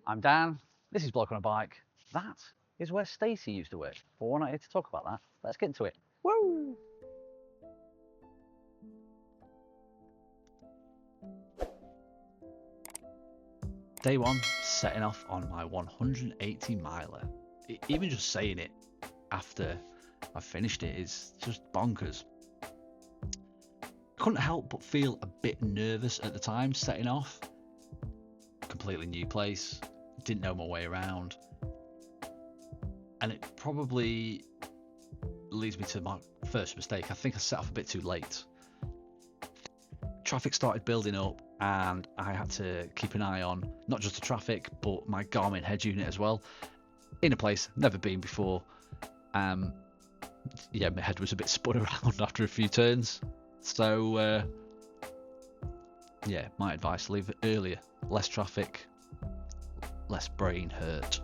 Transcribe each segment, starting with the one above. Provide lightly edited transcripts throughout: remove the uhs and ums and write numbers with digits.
I'm Dan, this is Bloke on a Bike. That is where Stacey used to work, but we're not here to talk about that. Let's get into it. Woo! Day one, setting off on my 180 miler. Even just saying it after I finished it is just bonkers. I couldn't help but feel a bit nervous at the time setting off. Completely new place, didn't know my way around, and it probably leads me to my first mistake. I think I set off a bit too late. Traffic started building up and I had to keep an eye on not just the traffic but my Garmin head unit as well, in a place I've never been before. Yeah, my head was a bit spun around after a few turns, so yeah, my advice, leave it earlier. Less traffic, less brain hurt.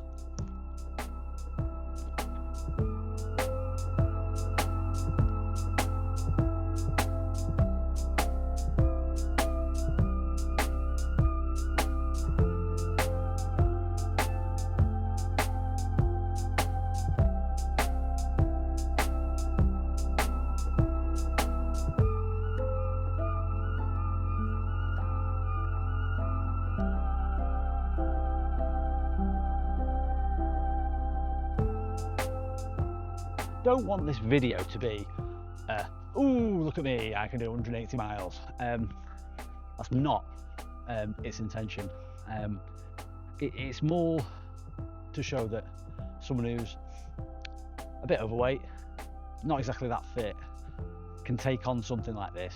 Don't want this video to be ooh, look at me, I can do 180 miles. That's not its intention. It's more to show that someone who's a bit overweight, not exactly that fit, can take on something like this.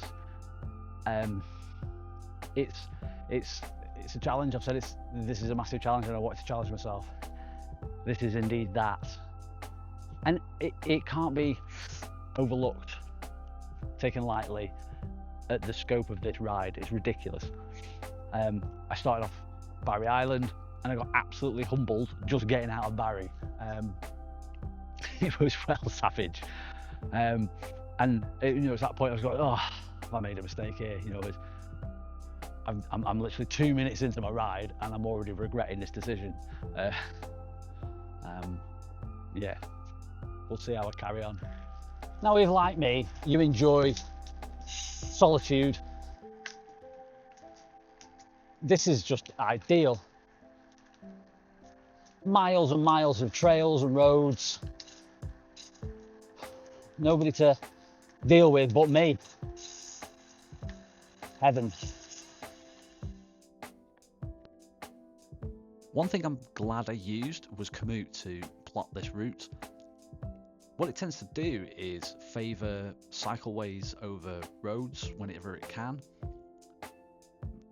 It's a challenge. I've said this is a massive challenge and I wanted to challenge myself. This is indeed that. And it can't be overlooked, taken lightly at the scope of this ride. It's ridiculous. I started off Barry Island and I got absolutely humbled just getting out of Barry. It was well savage. And it's that point I was going, oh, have I made a mistake here? I'm literally 2 minutes into my ride and I'm already regretting this decision. Yeah. We'll see how I carry on. Now, if like me, you enjoy solitude, this is just ideal. Miles and miles of trails and roads. Nobody to deal with but me. Heaven. One thing I'm glad I used was Komoot to plot this route. What it tends to do is favour cycleways over roads whenever it can.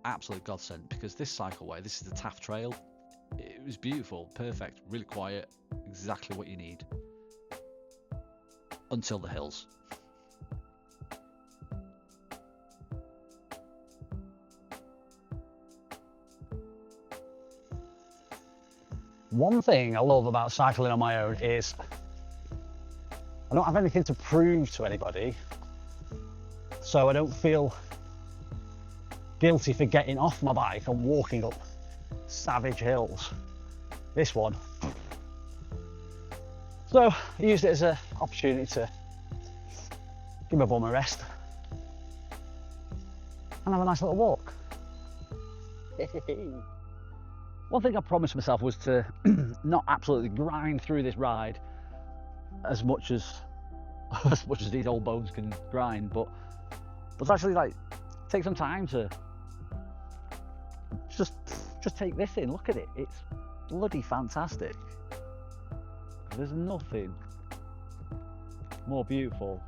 Absolute godsend, because this cycleway, this is the Taft Trail, it was beautiful, perfect, really quiet, exactly what you need. Until the hills. One thing I love about cycling on my own is I don't have anything to prove to anybody, so I don't feel guilty for getting off my bike and walking up savage hills. This one. So I used it as an opportunity to give my bum a rest and have a nice little walk. One thing I promised myself was to not absolutely grind through this ride as much as these old bones can grind, but actually take some time to just take this in. Look at it, it's bloody fantastic. There's nothing more beautiful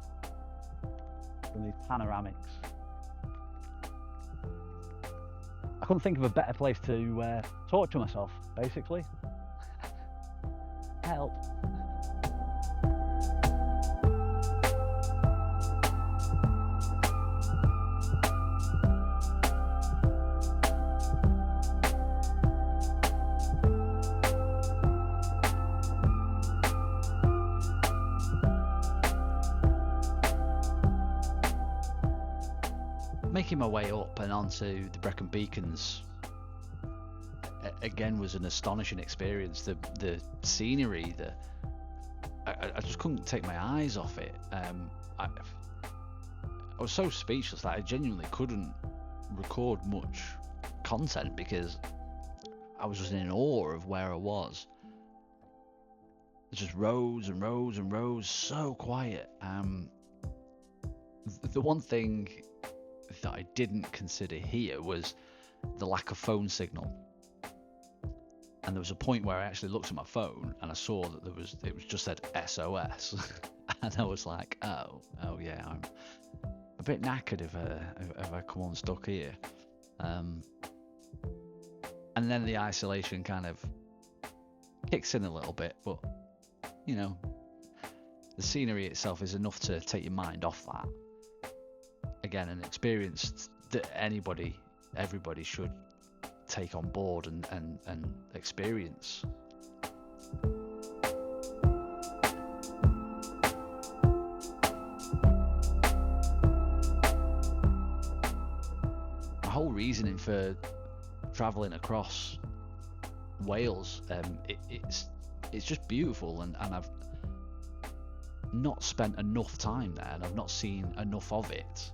than these panoramics. I couldn't think of a better place to talk to myself, basically. Help. Making my way up and onto the Brecon Beacons again was an astonishing experience. The scenery, I just couldn't take my eyes off it. I was so speechless that I genuinely couldn't record much content because I was just in awe of where I was. There's just roads and roads and roads, so quiet. The one thing that I didn't consider here was the lack of phone signal. And there was a point where I actually looked at my phone and I saw that it was just said SOS. And I was like, oh yeah, I'm a bit knackered if I come unstuck here. And then the isolation kind of kicks in a little bit, but you know, the scenery itself is enough to take your mind off that. Again, an experience that everybody should take on board and experience. My whole reasoning for travelling across Wales, it's just beautiful, and I've not spent enough time there, and I've not seen enough of it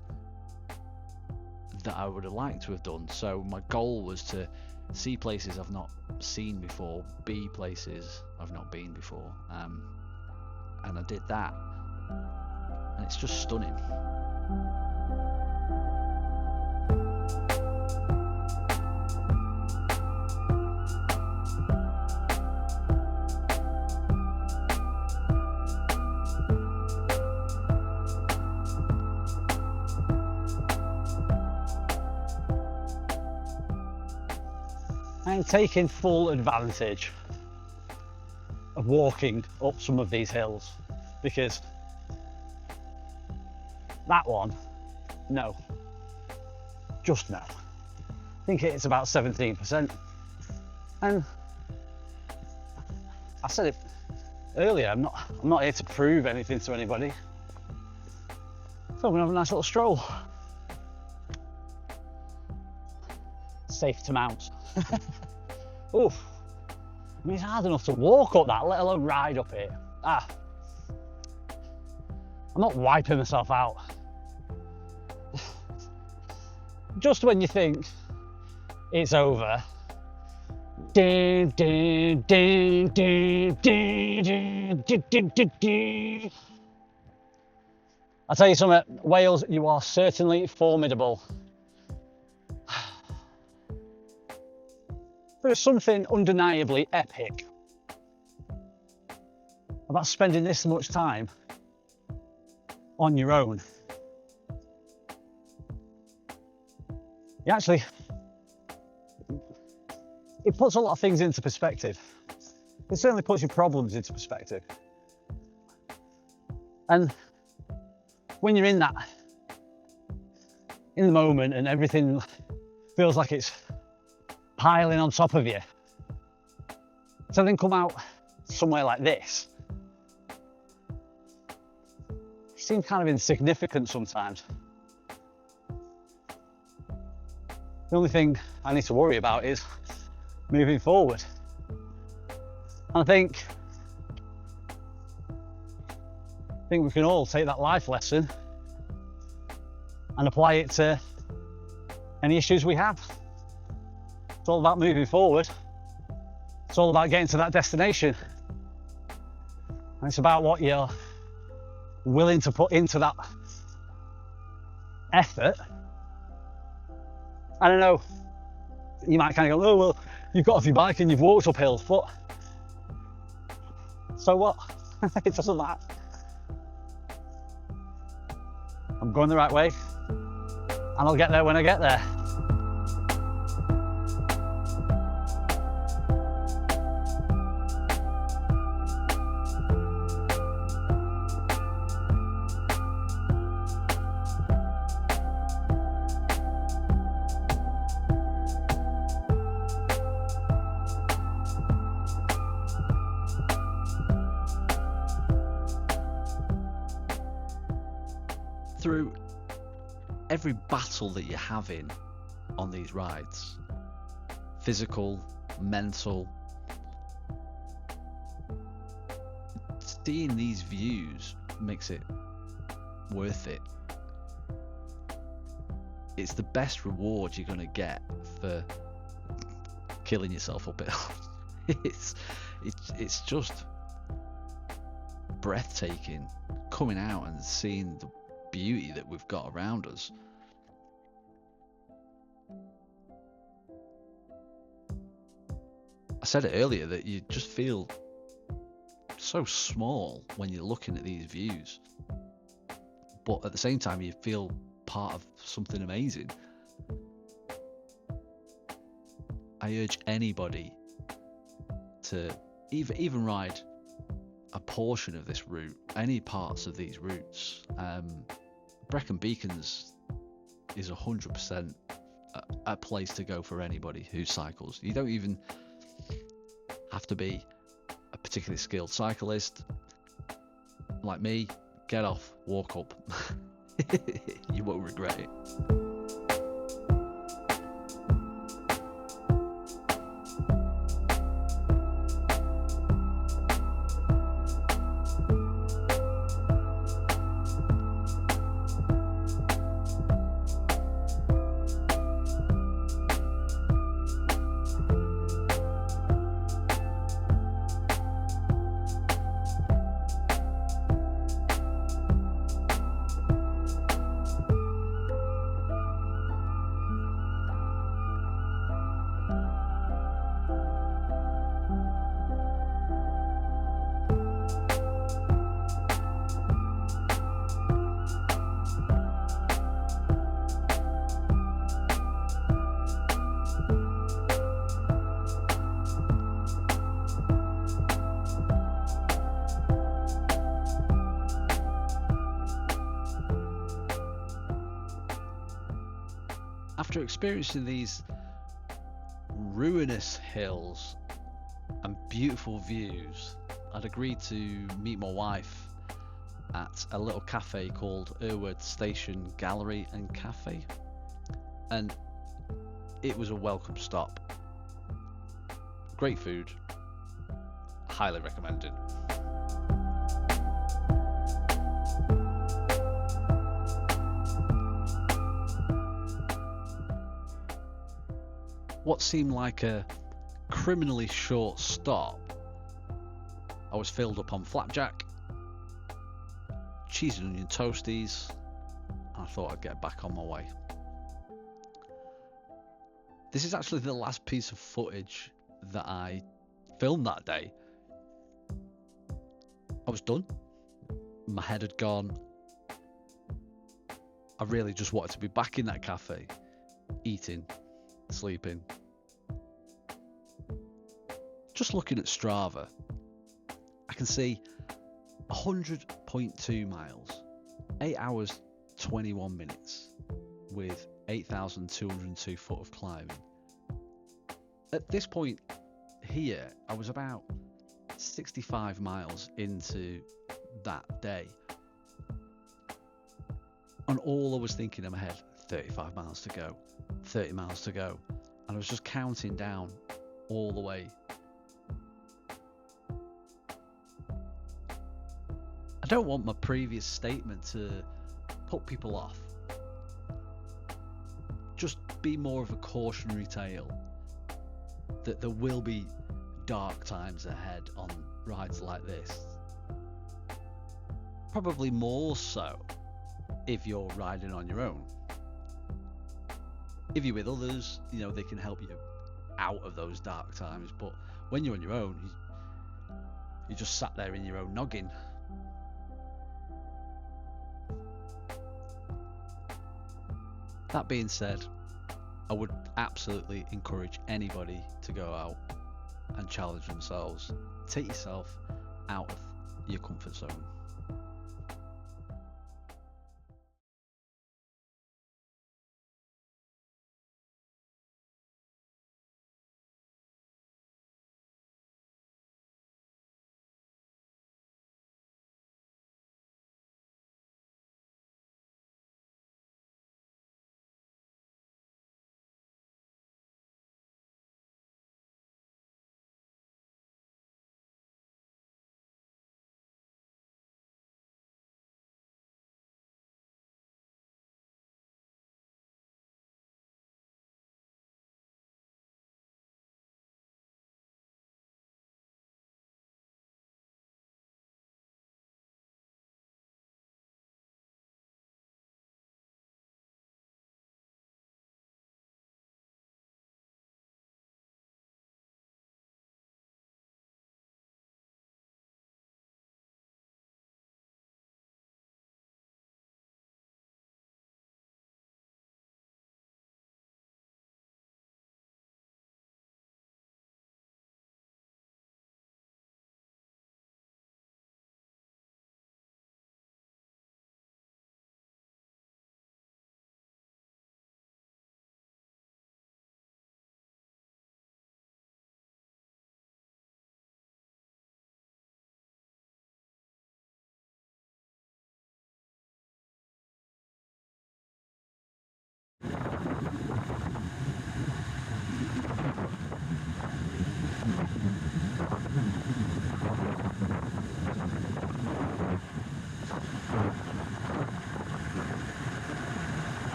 that I would have liked to have done. So my goal was to see places I've not seen before, be places I've not been before, and I did that, and it's just stunning. I'm taking full advantage of walking up some of these hills, because that one, no, just no. I think it's about 17%. And I said it earlier, I'm not here to prove anything to anybody. So I'm gonna have a nice little stroll. Safe to mount. Oof. I mean, it's hard enough to walk up that, let alone ride up it. I'm not wiping myself out. Just when you think it's over, I'll tell you something, Wales, you are certainly formidable. There's something undeniably epic about spending this much time on your own. It puts a lot of things into perspective. It certainly puts your problems into perspective. And when you're in the moment and everything feels like it's piling on top of you, to then come out somewhere like this, it seems kind of insignificant sometimes. The only thing I need to worry about is moving forward. And I think we can all take that life lesson and apply it to any issues we have. It's all about moving forward. It's all about getting to that destination. And it's about what you're willing to put into that effort. I don't know, you might kind of go, oh, well, you've got off your bike and you've walked up hills, but so what? It doesn't matter. I'm going the right way, and I'll get there when I get there. Through every battle that you're having on these rides, physical, mental. Seeing these views makes it worth it. It's the best reward you're gonna get for killing yourself up it. it's just breathtaking coming out and seeing the beauty that we've got around us. I said it earlier that you just feel so small when you're looking at these views, but at the same time you feel part of something amazing. I urge anybody to even ride a portion of this route, any parts of these routes. Brecon Beacons is 100% a place to go for anybody who cycles. You don't even have to be a particularly skilled cyclist like me. Get off, walk up. You won't regret it. After experiencing these ruinous hills and beautiful views, I'd agreed to meet my wife at a little cafe called Irwood Station Gallery and Cafe, and it was a welcome stop. Great food, highly recommended. What seemed like a criminally short stop, I was filled up on flapjack, cheese and onion toasties, and I thought I'd get back on my way. This is actually the last piece of footage that I filmed that day. I was done. My head had gone. I really just wanted to be back in that cafe, eating, sleeping. Just looking at Strava, I can see 100.2 miles, 8 hours 21 minutes with 8,202 foot of climbing. At this point here, I was about 65 miles into that day, and all I was thinking in my head, 35 miles to go, 30 miles to go, and I was just counting down all the way. I don't want my previous statement to put people off. Just be more of a cautionary tale that there will be dark times ahead on rides like this. Probably more so if you're riding on your own. If you're with others, you know, they can help you out of those dark times, but when you're on your own, you just sat there in your own noggin. That being said, I would absolutely encourage anybody to go out and challenge themselves. Take yourself out of your comfort zone.